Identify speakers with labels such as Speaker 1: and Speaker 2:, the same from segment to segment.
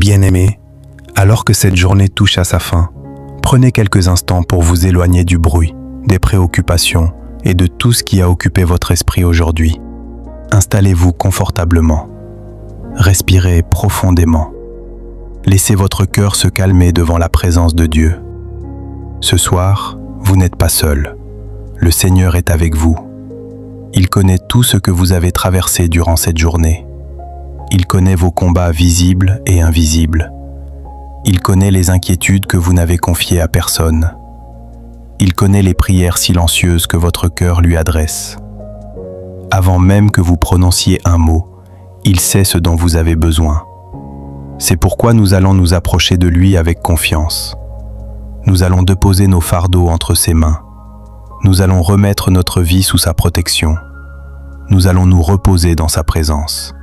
Speaker 1: Bien-aimés, alors que cette journée touche à sa fin, prenez quelques instants pour vous éloigner du bruit, des préoccupations et de tout ce qui a occupé votre esprit aujourd'hui. Installez-vous confortablement. Respirez profondément. Laissez votre cœur se calmer devant la présence de Dieu. Ce soir, vous n'êtes pas seul. Le Seigneur est avec vous. Il connaît tout ce que vous avez traversé durant cette journée. Il connaît vos combats visibles et invisibles. Il connaît les inquiétudes que vous n'avez confiées à personne. Il connaît les prières silencieuses que votre cœur lui adresse. Avant même que vous prononciez un mot, il sait ce dont vous avez besoin. C'est pourquoi nous allons nous approcher de lui avec confiance. Nous allons déposer nos fardeaux entre ses mains. Nous allons remettre notre vie sous sa protection. Nous allons nous reposer dans sa présence.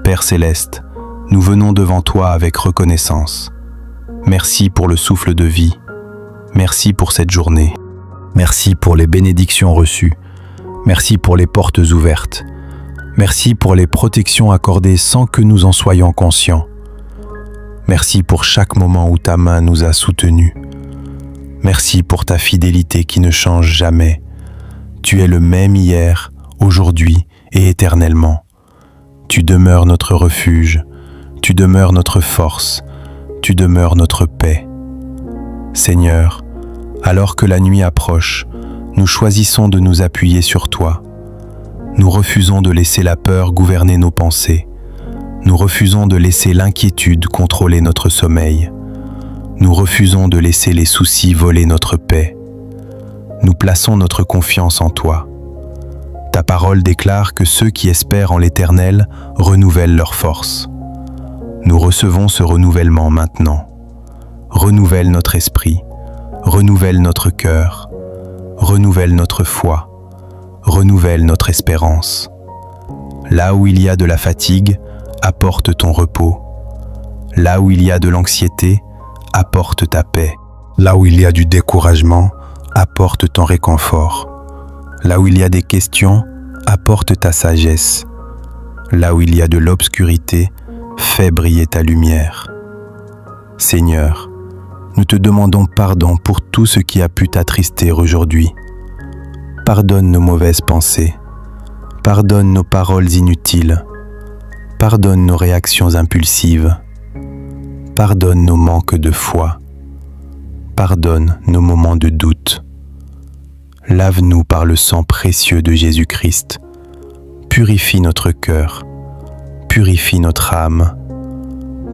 Speaker 1: Père céleste, nous venons devant toi avec reconnaissance. Merci pour le souffle de vie. Merci pour cette journée. Merci pour les bénédictions reçues. Merci pour les portes ouvertes. Merci pour les protections accordées sans que nous en soyons conscients. Merci pour chaque moment où ta main nous a soutenus. Merci pour ta fidélité qui ne change jamais. Tu es le même hier, aujourd'hui et éternellement. Tu demeures notre refuge, tu demeures notre force, tu demeures notre paix. Seigneur, alors que la nuit approche, nous choisissons de nous appuyer sur toi. Nous refusons de laisser la peur gouverner nos pensées. Nous refusons de laisser l'inquiétude contrôler notre sommeil. Nous refusons de laisser les soucis voler notre paix. Nous plaçons notre confiance en toi. Ta parole déclare que ceux qui espèrent en l'Éternel renouvellent leur force. Nous recevons ce renouvellement maintenant. Renouvelle notre esprit, renouvelle notre cœur, renouvelle notre foi, renouvelle notre espérance. Là où il y a de la fatigue, apporte ton repos. Là où il y a de l'anxiété, apporte ta paix. Là où il y a du découragement, apporte ton réconfort. Là où il y a des questions, apporte ta sagesse. Là où il y a de l'obscurité, fais briller ta lumière. Seigneur, nous te demandons pardon pour tout ce qui a pu t'attrister aujourd'hui. Pardonne nos mauvaises pensées. Pardonne nos paroles inutiles. Pardonne nos réactions impulsives. Pardonne nos manques de foi. Pardonne nos moments de doute. Lave-nous par le sang précieux de Jésus-Christ. Purifie notre cœur. Purifie notre âme.